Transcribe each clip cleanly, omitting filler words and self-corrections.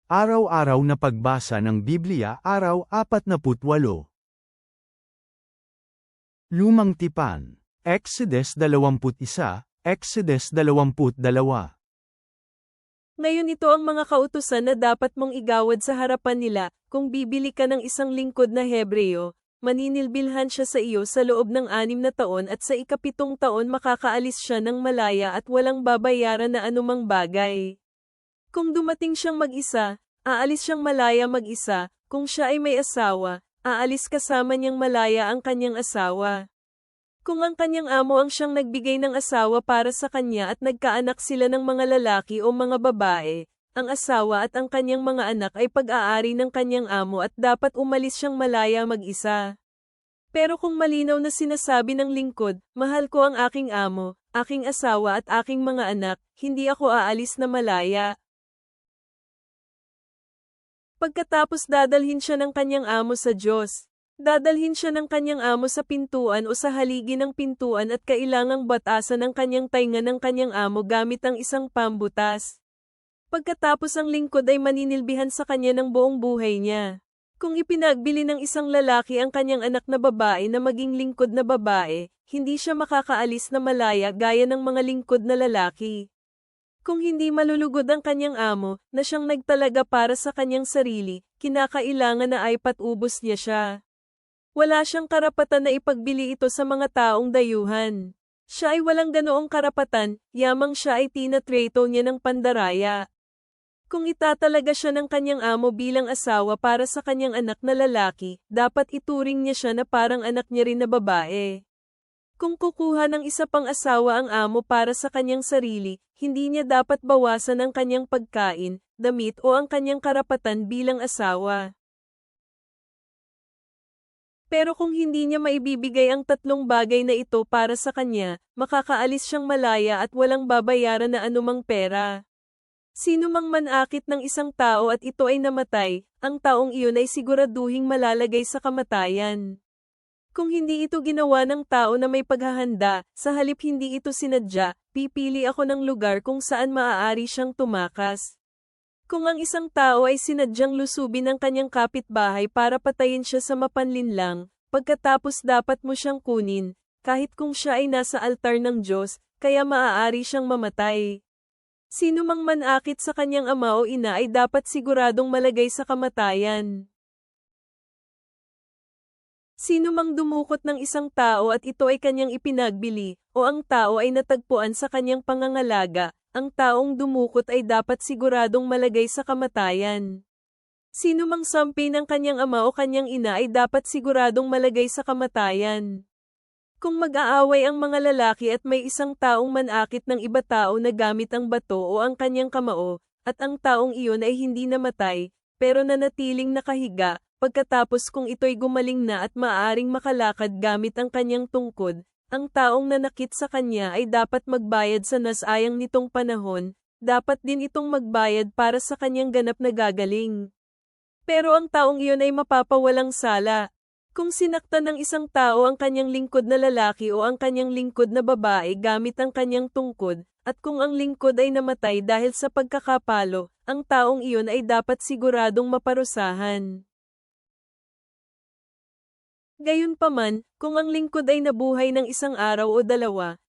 Araw-araw na pagbasa ng Biblia, araw 48. Lumang Tipan, Exodus 21, Exodus 22. Ngayon ito ang mga kautusan na dapat mong igawad sa harapan nila, kung bibili ka ng isang lingkod na Hebreo, maninilbilhan siya sa iyo sa loob ng 6 na taon at sa ika-7 taon makakaalis siya ng malaya at walang babayaran na anumang bagay. Kung dumating siyang mag-isa, aalis siyang malaya mag-isa, kung siya ay may asawa, aalis kasama niyang malaya ang kanyang asawa. Kung ang kanyang amo ang siyang nagbigay ng asawa para sa kanya at nagkaanak sila ng mga lalaki o mga babae, ang asawa at ang kanyang mga anak ay pag-aari ng kanyang amo at dapat umalis siyang malaya mag-isa. Pero kung malinaw na sinasabi ng lingkod, mahal ko ang aking amo, aking asawa at aking mga anak, hindi ako aalis na malaya. Pagkatapos dadalhin siya ng kanyang amo sa Diyos. Dadalhin siya ng kanyang amo sa pintuan o sa haligi ng pintuan at kailangang batasan ang kanyang tainga ng kanyang amo gamit ang isang pambutas. Pagkatapos ang lingkod ay maninilbihan sa kanya ng buong buhay niya. Kung ipinagbili ng isang lalaki ang kanyang anak na babae na maging lingkod na babae, hindi siya makakaalis na malaya gaya ng mga lingkod na lalaki. Kung hindi malulugod ang kanyang amo, na siyang nagtalaga para sa kanyang sarili, kinakailangan na ay patubos niya siya. Wala siyang karapatan na ipagbili ito sa mga taong dayuhan. Siya ay walang ganoong karapatan, yamang siya ay tinatrato niya ng pandaraya. Kung itatalaga siya ng kanyang amo bilang asawa para sa kanyang anak na lalaki, dapat ituring niya siya na parang anak niya rin na babae. Kung kukuha ng isa pang asawa ang amo para sa kanyang sarili, hindi niya dapat bawasan ang kanyang pagkain, damit o ang kanyang karapatan bilang asawa. Pero kung hindi niya maibibigay ang 3 bagay na ito para sa kanya, makakaalis siyang malaya at walang babayaran na anumang pera. Sino mang manakit ng isang tao at ito ay namatay, ang taong iyon ay siguraduhing malalagay sa kamatayan. Kung hindi ito ginawa ng tao na may paghahanda, sa halip hindi ito sinadya, pipili ako ng lugar kung saan maaari siyang tumakas. Kung ang isang tao ay sinadyang lusubin ang kanyang kapitbahay para patayin siya sa mapanlinlang, pagkatapos dapat mo siyang kunin, kahit kung siya ay nasa altar ng Diyos, kaya maaari siyang mamatay. Sino mang manakit sa kanyang ama o ina ay dapat siguradong malagay sa kamatayan. Sino mang dumukot ng isang tao at ito ay kanyang ipinagbili, o ang tao ay natagpuan sa kanyang pangangalaga, ang taong dumukot ay dapat siguradong malagay sa kamatayan. Sino mang sampi ng kanyang ama o kanyang ina ay dapat siguradong malagay sa kamatayan. Kung mag-aaway ang mga lalaki at may isang taong manakit ng iba tao na gamit ang bato o ang kanyang kamao, at ang taong iyon ay hindi namatay, pero nanatiling nakahiga, pagkatapos kung ito'y gumaling na at maaaring makalakad gamit ang kanyang tungkod, ang taong nanakit sa kanya ay dapat magbayad sa nasayang nitong panahon, dapat din itong magbayad para sa kanyang ganap na gagaling. Pero ang taong iyon ay mapapawalang sala. Kung sinaktan ng isang tao ang kanyang lingkod na lalaki o ang kanyang lingkod na babae gamit ang kanyang tungkod, at kung ang lingkod ay namatay dahil sa pagkakapalo, ang taong iyon ay dapat siguradong maparusahan. Gayunpaman, kung ang lingkod ay nabuhay ng isang araw o 2,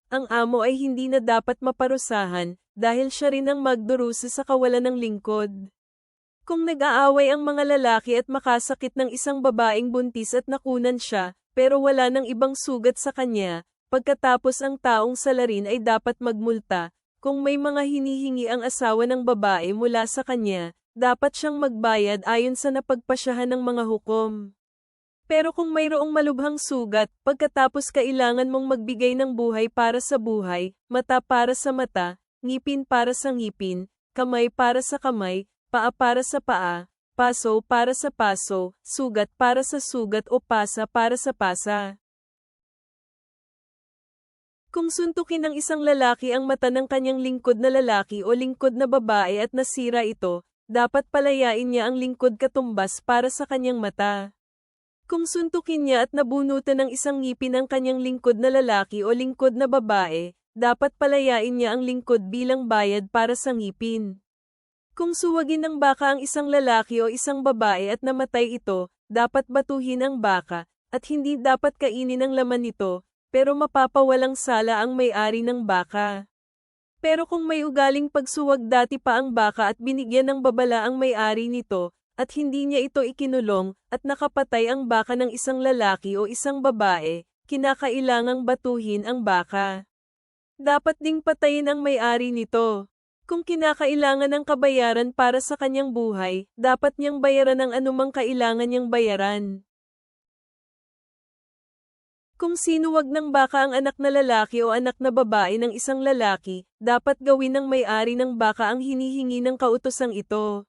ang amo ay hindi na dapat maparusahan, dahil siya rin ang magdurusa sa kawalan ng lingkod. Kung nag-aaway ang mga lalaki at makasakit ng isang babaeng buntis at nakunan siya, pero wala ng ibang sugat sa kanya, pagkatapos ang taong salarin ay dapat magmulta. Kung may mga hinihingi ang asawa ng babae mula sa kanya, dapat siyang magbayad ayon sa napagpasyahan ng mga hukom. Pero kung mayroong malubhang sugat, pagkatapos kailangan mong magbigay ng buhay para sa buhay, mata para sa mata, ngipin para sa ngipin, kamay para sa kamay, paa para sa paa, paso para sa paso, sugat para sa sugat o pasa para sa pasa. Kung suntukin ng isang lalaki ang mata ng kanyang lingkod na lalaki o lingkod na babae at nasira ito, dapat palayain niya ang lingkod katumbas para sa kanyang mata. Kung suntukin niya at nabunutan ng isang ngipin ang kanyang lingkod na lalaki o lingkod na babae, dapat palayain niya ang lingkod bilang bayad para sa ngipin. Kung suwagin ng baka ang isang lalaki o isang babae at namatay ito, dapat batuhin ang baka, at hindi dapat kainin ang laman nito, pero mapapawalang sala ang may-ari ng baka. Pero kung may ugaling pagsuwag dati pa ang baka at binigyan ng babala ang may-ari nito, at hindi niya ito ikinulong, at nakapatay ang baka ng isang lalaki o isang babae, kinakailangang batuhin ang baka. Dapat ding patayin ang may-ari nito. Kung kinakailangan ng kabayaran para sa kanyang buhay, dapat niyang bayaran ang anumang kailangan niyang bayaran. Kung sinuwag ng baka ang anak na lalaki o anak na babae ng isang lalaki, dapat gawin ng may-ari ng baka ang hinihingi ng kautosang ito.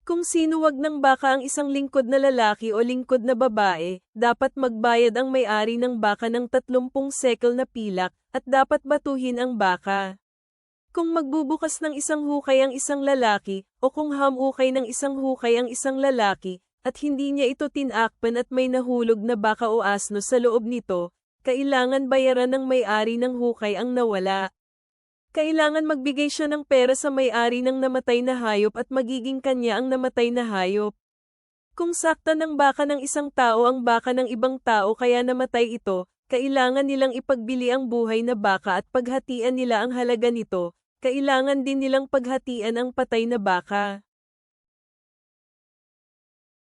Kung sinuwag ng baka ang isang lingkod na lalaki o lingkod na babae, dapat magbayad ang may-ari ng baka ng 30 shekel na pilak, at dapat batuhin ang baka. Kung magbubukas ng isang hukay ang isang lalaki, o kung hamukay ng isang hukay ang isang lalaki, at hindi niya ito tinakpan at may nahulog na baka o asno sa loob nito, kailangan bayaran ng may-ari ng hukay ang nawala. Kailangan magbigay siya ng pera sa may-ari ng namatay na hayop at magiging kanya ang namatay na hayop. Kung sakta ng baka ng isang tao ang baka ng ibang tao kaya namatay ito, kailangan nilang ipagbili ang buhay na baka at paghatian nila ang halaga nito. Kailangan din nilang paghatian ang patay na baka.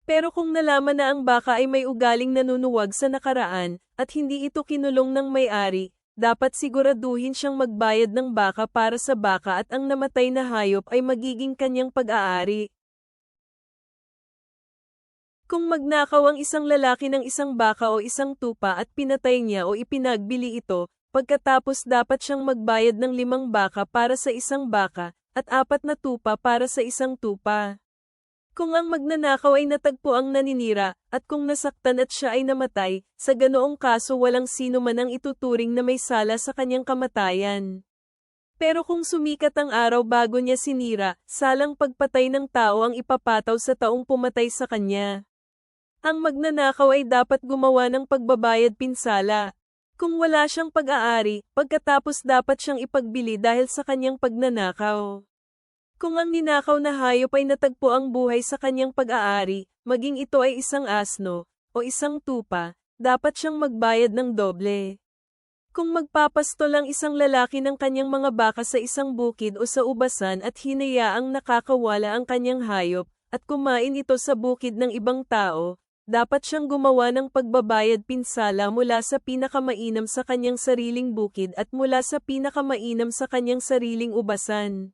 Pero kung nalaman na ang baka ay may ugaling nanunuwag sa nakaraan, at hindi ito kinulong ng may-ari, dapat siguraduhin siyang magbayad ng baka para sa baka at ang namatay na hayop ay magiging kanyang pag-aari. Kung magnakaw ang isang lalaki ng isang baka o isang tupa at pinatay niya o ipinagbili ito, pagkatapos dapat siyang magbayad ng 5 baka para sa isang baka, at 4 na tupa para sa isang tupa. Kung ang magnanakaw ay natagpo ang naninira, at kung nasaktan at siya ay namatay, sa ganoong kaso walang sino man ang ituturing na may sala sa kanyang kamatayan. Pero kung sumikat ang araw bago niya sinira, salang pagpatay ng tao ang ipapataw sa taong pumatay sa kanya. Ang magnanakaw ay dapat gumawa ng pagbabayad pinsala. Kung wala siyang pag-aari, pagkatapos dapat siyang ipagbili dahil sa kanyang pagnanakaw. Kung ang ninakaw na hayop ay natagpo ang buhay sa kanyang pag-aari, maging ito ay isang asno, o isang tupa, dapat siyang magbayad ng doble. Kung magpapastol ang isang lalaki ng kanyang mga baka sa isang bukid o sa ubasan at hinayaang nakakawala ang kanyang hayop, at kumain ito sa bukid ng ibang tao, dapat siyang gumawa ng pagbabayad pinsala mula sa pinakamainam sa kanyang sariling bukid at mula sa pinakamainam sa kanyang sariling ubasan.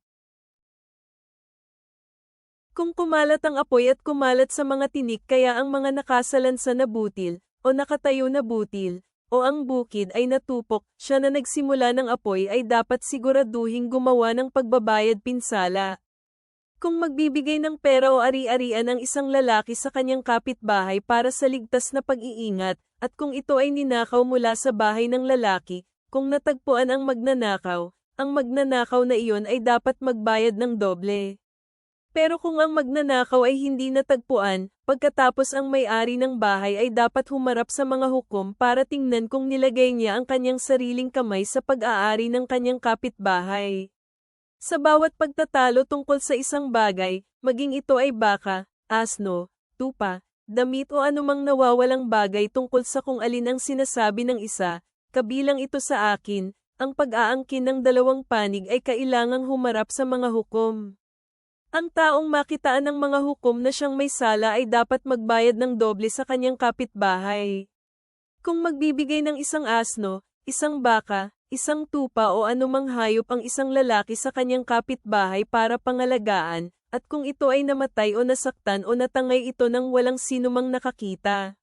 Kung kumalat ang apoy at kumalat sa mga tinik kaya ang mga nakasalansa na butil, o nakatayo na butil, o ang bukid ay natupok, siya na nagsimula ng apoy ay dapat siguraduhing gumawa ng pagbabayad pinsala. Kung magbibigay ng pera o ari-arian ang isang lalaki sa kanyang kapitbahay para sa ligtas na pag-iingat, at kung ito ay ninakaw mula sa bahay ng lalaki, kung natagpuan ang magnanakaw na iyon ay dapat magbayad ng doble. Pero kung ang magnanakaw ay hindi natagpuan, pagkatapos ang may-ari ng bahay ay dapat humarap sa mga hukom para tingnan kung nilagay niya ang kanyang sariling kamay sa pag-aari ng kanyang kapitbahay. Sa bawat pagtatalo tungkol sa isang bagay, maging ito ay baka, asno, tupa, damit o anumang nawawalang bagay tungkol sa kung alin ang sinasabi ng isa, kabilang ito sa akin, ang pag-aangkin ng 2 panig ay kailangang humarap sa mga hukom. Ang taong makitaan ng mga hukom na siyang may sala ay dapat magbayad ng doble sa kanyang kapitbahay. Kung magbibigay ng isang asno, isang baka, isang tupa o anumang hayop ang isang lalaki sa kanyang kapitbahay para pangalagaan, at kung ito ay namatay o nasaktan o natangay ito nang walang sinumang nakakita.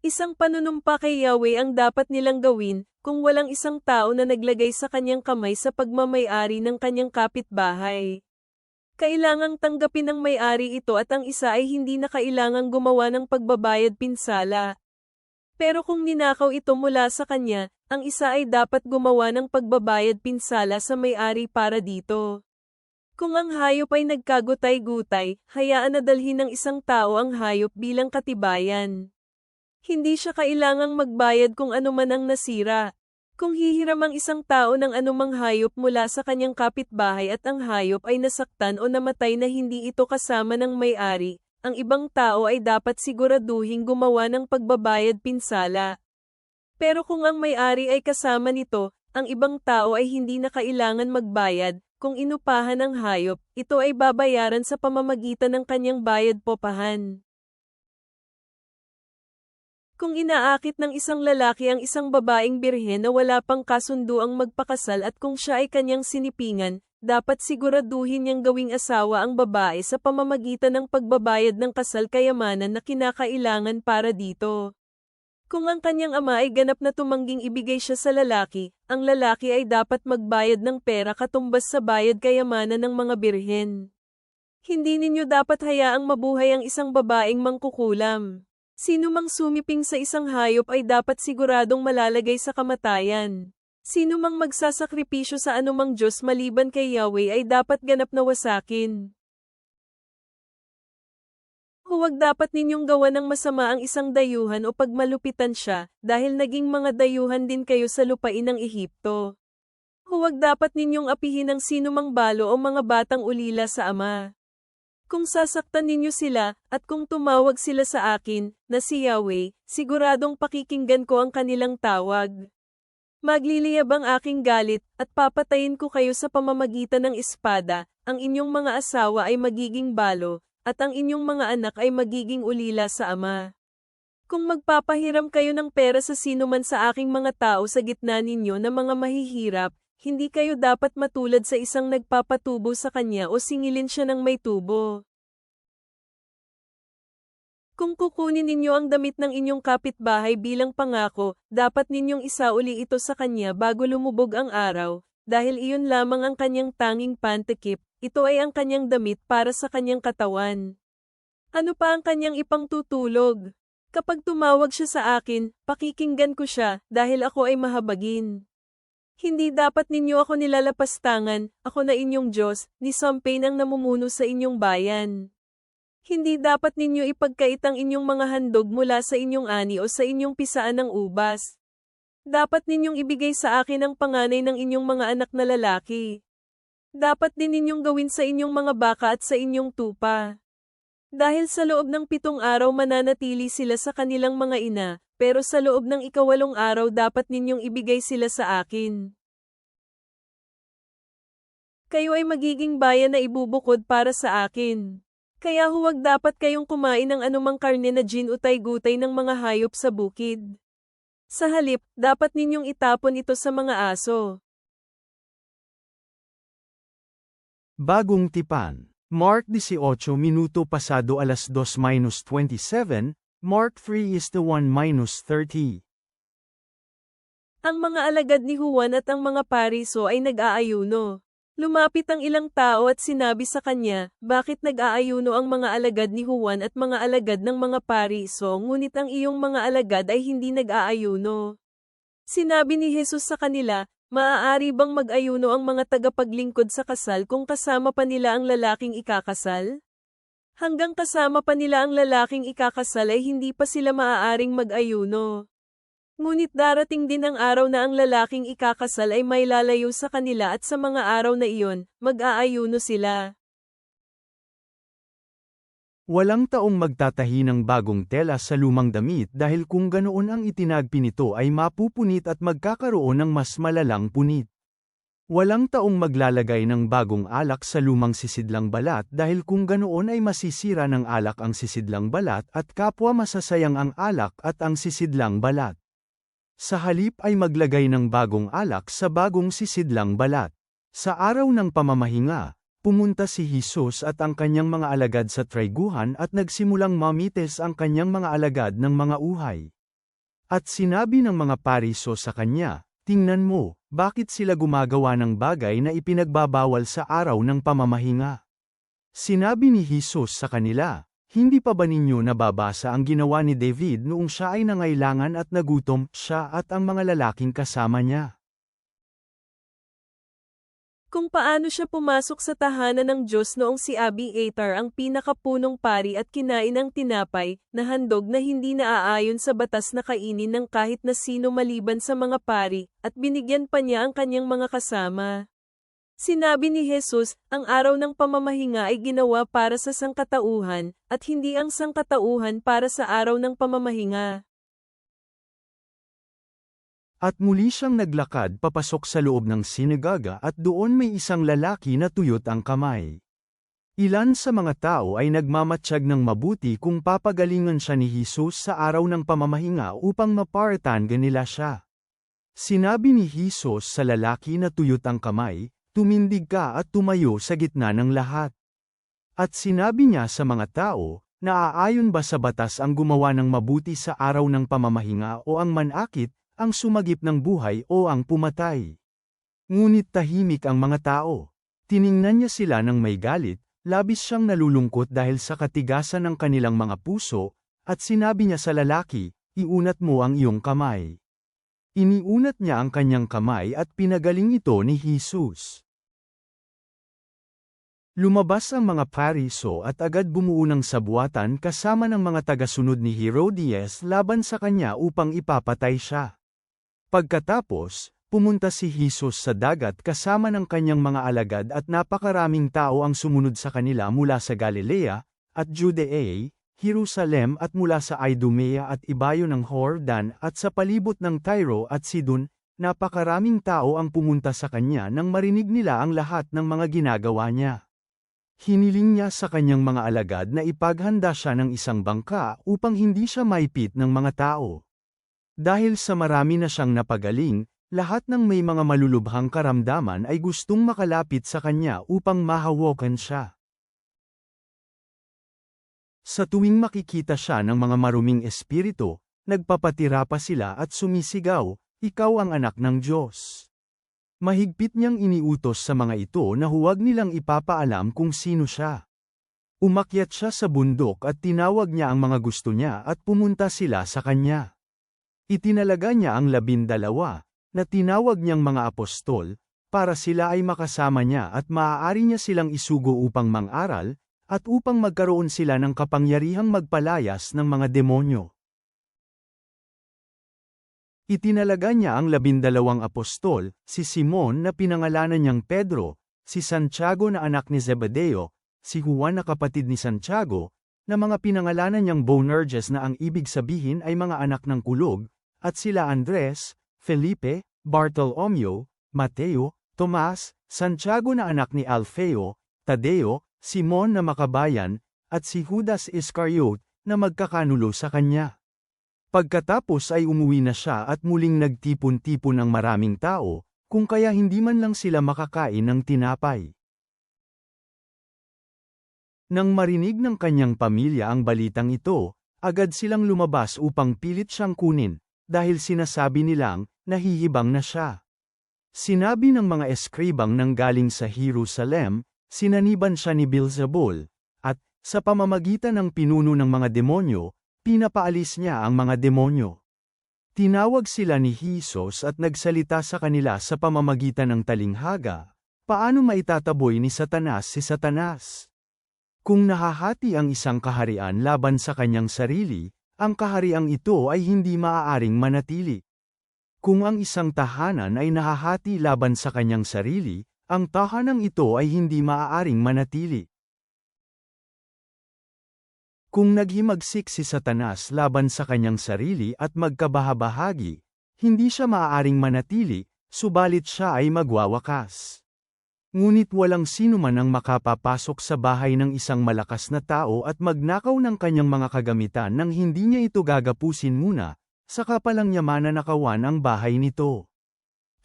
Isang panunumpa kay Yahweh ang dapat nilang gawin, kung walang isang tao na naglagay sa kanyang kamay sa pagmamay-ari ng kanyang kapitbahay. Kailangang tanggapin ng may-ari ito at ang isa ay hindi na kailangang gumawa ng pagbabayad pinsala. Pero kung ninakaw ito mula sa kanya, ang isa ay dapat gumawa ng pagbabayad pinsala sa may-ari para dito. Kung ang hayop ay nagkagutay-gutay, hayaan na dalhin ng isang tao ang hayop bilang katibayan. Hindi siya kailangang magbayad kung ano man ang nasira. Kung hihiram ang isang tao ng anumang hayop mula sa kanyang kapitbahay at ang hayop ay nasaktan o namatay na hindi ito kasama ng may-ari, ang ibang tao ay dapat siguraduhing gumawa ng pagbabayad pinsala. Pero kung ang may-ari ay kasama nito, ang ibang tao ay hindi na kailangan magbayad. Kung inupahan ang hayop, ito ay babayaran sa pamamagitan ng kanyang bayad popahan. Kung inaakit ng isang lalaki ang isang babaeng birhen na wala pang kasunduang magpakasal at kung siya ay kanyang sinipingan, dapat siguraduhin niyang gawing asawa ang babae sa pamamagitan ng pagbabayad ng kasal kayamanan na kinakailangan para dito. Kung ang kanyang ama ay ganap na tumangging ibigay siya sa lalaki, ang lalaki ay dapat magbayad ng pera katumbas sa bayad kayamanan ng mga birhen. Hindi ninyo dapat hayaang mabuhay ang isang babaeng mangkukulam. Sino mang sumiping sa isang hayop ay dapat siguradong malalagay sa kamatayan. Sino mang magsasakripisyo sa anumang Diyos maliban kay Yahweh ay dapat ganap na wasakin. Huwag dapat ninyong gawa ng masama ang isang dayuhan o pagmalupitan siya, dahil naging mga dayuhan din kayo sa lupain ng Ehipto. Huwag dapat ninyong apihin ang sinumang balo o mga batang ulila sa ama. Kung sasaktan ninyo sila, at kung tumawag sila sa akin, na si Yahweh, siguradong pakikinggan ko ang kanilang tawag. Magliliyab ang aking galit, at papatayin ko kayo sa pamamagitan ng espada, ang inyong mga asawa ay magiging balo, at ang inyong mga anak ay magiging ulila sa ama. Kung magpapahiram kayo ng pera sa sino man sa aking mga tao sa gitna ninyo na mga mahihirap, hindi kayo dapat matulad sa isang nagpapatubo sa kanya o singilin siya ng may tubo. Kung kukunin ninyo ang damit ng inyong kapitbahay bilang pangako, dapat ninyong isauli ito sa kanya bago lumubog ang araw, dahil iyon lamang ang kanyang tanging pantikip. Ito ay ang kanyang damit para sa kanyang katawan. Ano pa ang kanyang ipangtutulog? Kapag tumawag siya sa akin, pakikinggan ko siya, dahil ako ay mahabagin. Hindi dapat ninyo ako nilalapastangan, ako na inyong Diyos, ni Sampain ang namumuno sa inyong bayan. Hindi dapat ninyo ipagkait ang inyong mga handog mula sa inyong ani o sa inyong pisaan ng ubas. Dapat ninyong ibigay sa akin ang panganay ng inyong mga anak na lalaki. Dapat din ninyong gawin sa inyong mga baka at sa inyong tupa. Dahil sa loob ng 7 araw mananatili sila sa kanilang mga ina, pero sa loob ng 8 araw dapat ninyong ibigay sila sa akin. Kayo ay magiging bayan na ibubukod para sa akin. Kaya huwag dapat kayong kumain ng anumang karne na ginutay-gutay ng mga hayop sa bukid. Sa halip, dapat ninyong itapon ito sa mga aso. Bagong tipan. Mark 18 minuto pasado alas 2:27, Mark 3:1:30. Ang mga alagad ni Juan at ang mga pariso ay nag-aayuno. Lumapit ang ilang tao at sinabi sa kanya, bakit nag-aayuno ang mga alagad ni Juan at mga alagad ng mga pariso ngunit ang iyong mga alagad ay hindi nag-aayuno? Sinabi ni Jesus sa kanila, maaari bang mag-ayuno ang mga tagapaglingkod sa kasal kung kasama pa nila ang lalaking ikakasal? Hanggang kasama pa nila ang lalaking ikakasal ay hindi pa sila maaaring mag-ayuno. Ngunit darating din ang araw na ang lalaking ikakasal ay may lalayo sa kanila at sa mga araw na iyon, mag-aayuno sila. Walang taong magtatahi ng bagong tela sa lumang damit dahil kung ganoon ang itinagpi nito ay mapupunit at magkakaroon ng mas malalang punit. Walang taong maglalagay ng bagong alak sa lumang sisidlang balat dahil kung ganoon ay masisira ng alak ang sisidlang balat at kapwa masasayang ang alak at ang sisidlang balat. Sa halip ay maglagay ng bagong alak sa bagong sisidlang balat. Sa araw ng pamamahinga, pumunta si Jesus at ang kanyang mga alagad sa trayguhan at nagsimulang mamites ang kanyang mga alagad ng mga uhay. At sinabi ng mga pariso sa kanya, tingnan mo, bakit sila gumagawa ng bagay na ipinagbabawal sa araw ng pamamahinga? Sinabi ni Jesus sa kanila, hindi pa ba ninyo nababasa ang ginawa ni David noong siya ay nangailangan at nagutom, siya at ang mga lalaking kasama niya? Kung paano siya pumasok sa tahanan ng Diyos noong si Abiathar ang pinakapunong pari at kinain ng tinapay na handog na hindi naaayon sa batas na kainin ng kahit na sino maliban sa mga pari, at binigyan pa niya ang kanyang mga kasama. Sinabi ni Jesus, ang araw ng pamamahinga ay ginawa para sa sangkatauhan, at hindi ang sangkatauhan para sa araw ng pamamahinga. At muli siyang naglakad papasok sa loob ng sinagoga at doon may isang lalaki na tuyot ang kamay. Ilan sa mga tao ay nagmamatsyag ng mabuti kung papagalingan siya ni Jesus sa araw ng pamamahinga upang maparatan nila siya. Sinabi ni Jesus sa lalaki na tuyot ang kamay, tumindig ka at tumayo sa gitna ng lahat. At sinabi niya sa mga tao, naaayon ba sa batas ang gumawa ng mabuti sa araw ng pamamahinga o ang manakit, ang sumagip ng buhay o ang pumatay? Ngunit tahimik ang mga tao. Tiningnan niya sila ng may galit, labis siyang nalulungkot dahil sa katigasan ng kanilang mga puso, at sinabi niya sa lalaki, iunat mo ang iyong kamay. Iniunat niya ang kanyang kamay at pinagaling ito ni Jesus. Lumabas ang mga Pariso at agad bumuo ng sabuatan kasama ng mga tagasunod ni Herodias laban sa kanya upang ipapatay siya. Pagkatapos, pumunta si Jesus sa dagat kasama ng kanyang mga alagad at napakaraming tao ang sumunod sa kanila mula sa Galilea, at Judea, Jerusalem at mula sa Idumea at ibayo ng Jordan at sa palibot ng Tyro at Sidon, napakaraming tao ang pumunta sa kanya nang marinig nila ang lahat ng mga ginagawa niya. Hiniling niya sa kanyang mga alagad na ipaghanda siya ng isang bangka upang hindi siya maipit ng mga tao. Dahil sa marami na siyang napagaling, lahat ng may mga malulubhang karamdaman ay gustong makalapit sa kanya upang mahawakan siya. Sa tuwing makikita siya ng mga maruming espiritu, nagpapatira pa sila at sumisigaw, ikaw ang anak ng Diyos. Mahigpit niyang iniutos sa mga ito na huwag nilang ipapaalam kung sino siya. Umakyat siya sa bundok at tinawag niya ang mga gusto niya at pumunta sila sa kanya. Itinalaga niya ang 12, na tinawag niyang mga apostol, para sila ay makasama niya at maaari niya silang isugo upang mang-aral, at upang magkaroon sila ng kapangyarihang magpalayas ng mga demonyo. Itinalaga niya ang 12 apostol, si Simon na pinangalanan niyang Pedro, si Santiago na anak ni Zebedeo, si Juan na kapatid ni Santiago, na mga pinangalanan niyang Boanerges na ang ibig sabihin ay mga anak ng kulog, at sila Andres, Felipe, Bartolomeo, Mateo, Tomas, Santiago na anak ni Alfeo, Tadeo, Simon na makabayan, at si Judas Iscariot, na magkakanulo sa kanya. Pagkatapos ay umuwi na siya at muling nagtipon-tipon ng maraming tao, kung kaya hindi man lang sila makakain ng tinapay. Nang marinig ng kanyang pamilya ang balitang ito, agad silang lumabas upang pilit siyang kunin, dahil sinasabi nilang, nahihibang na siya. Sinabi ng mga eskribang nanggaling sa Jerusalem, sinaniban siya ni Beelzebul, at, sa pamamagitan ng pinuno ng mga demonyo, pinapaalis niya ang mga demonyo. Tinawag sila ni Jesus at nagsalita sa kanila sa pamamagitan ng talinghaga, paano maitataboy ni Satanas si Satanas? Kung nahahati ang isang kaharian laban sa kanyang sarili, ang kahariang ito ay hindi maaaring manatili. Kung ang isang tahanan ay nahahati laban sa kanyang sarili, ang tahanang ito ay hindi maaaring manatili. Kung naghimagsik si Satanas laban sa kanyang sarili at magkabahabahagi, hindi siya maaaring manatili, subalit siya ay magwawakas. Ngunit walang sinuman ang makapapasok sa bahay ng isang malakas na tao at magnakaw ng kanyang mga kagamitan nang hindi niya ito gagapusin muna, saka palang niya mananakawan ang bahay nito.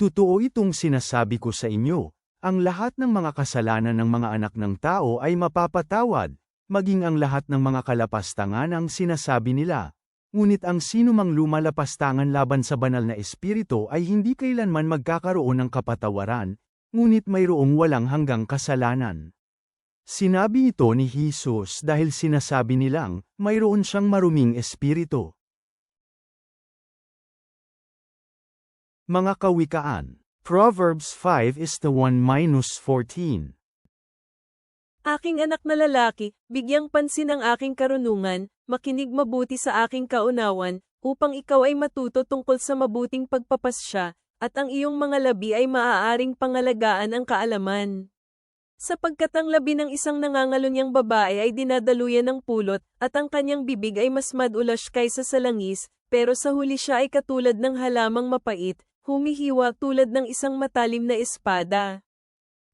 Totoo itong sinasabi ko sa inyo, ang lahat ng mga kasalanan ng mga anak ng tao ay mapapatawad, maging ang lahat ng mga kalapastangan ang sinasabi nila. Ngunit ang sinumang lumalapastangan laban sa banal na espiritu ay hindi kailanman magkakaroon ng kapatawaran, ngunit mayroong walang hanggang kasalanan. Sinabi ito ni Jesus dahil sinasabi nilang, mayroon siyang maruming espiritu. Mga Kawikaan Proverbs 5 is the 1-14. Aking anak na lalaki, bigyang pansin ang aking karunungan, makinig mabuti sa aking kaunawan, upang ikaw ay matuto tungkol sa mabuting pagpapasya, at ang iyong mga labi ay maaaring pangalagaan ang kaalaman. Sapagkat ang labi ng isang nangangalunyang babae ay dinadaluyan ng pulot, at ang kanyang bibig ay mas madulas kaysa sa langis, pero sa huli siya ay katulad ng halamang mapait, humihiwa tulad ng isang matalim na espada.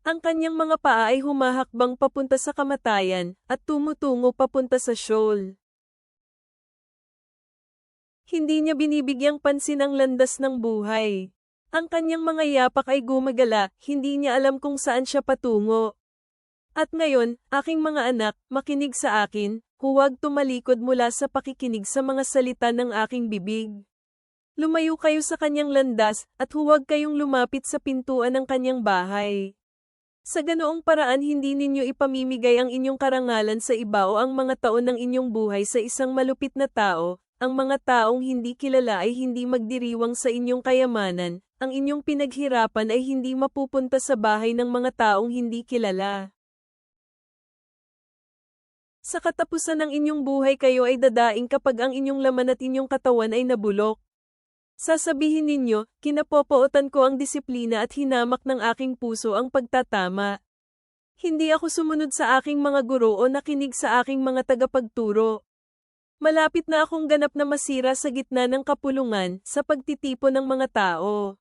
Ang kanyang mga paa ay humahakbang papunta sa kamatayan, at tumutungo papunta sa Sheol. Hindi niya binibigyang pansin ang landas ng buhay. Ang kanyang mga yapak ay gumagala, hindi niya alam kung saan siya patungo. At ngayon, aking mga anak, makinig sa akin, huwag tumalikod mula sa pakikinig sa mga salita ng aking bibig. Lumayo kayo sa kanyang landas, at huwag kayong lumapit sa pintuan ng kanyang bahay. Sa ganoong paraan hindi ninyo ipamimigay ang inyong karangalan sa iba o ang mga taon ng inyong buhay sa isang malupit na tao, ang mga taong hindi kilala ay hindi magdiriwang sa inyong kayamanan, ang inyong pinaghirapan ay hindi mapupunta sa bahay ng mga taong hindi kilala. Sa katapusan ng inyong buhay kayo ay dadaing kapag ang inyong laman at inyong katawan ay nabulok. Sasabihin ninyo, kinapopootan ko ang disiplina at hinamak ng aking puso ang pagtatama. Hindi ako sumunod sa aking mga guro o nakinig sa aking mga tagapagturo. Malapit na akong ganap na masira sa gitna ng kapulungan sa pagtitipon ng mga tao.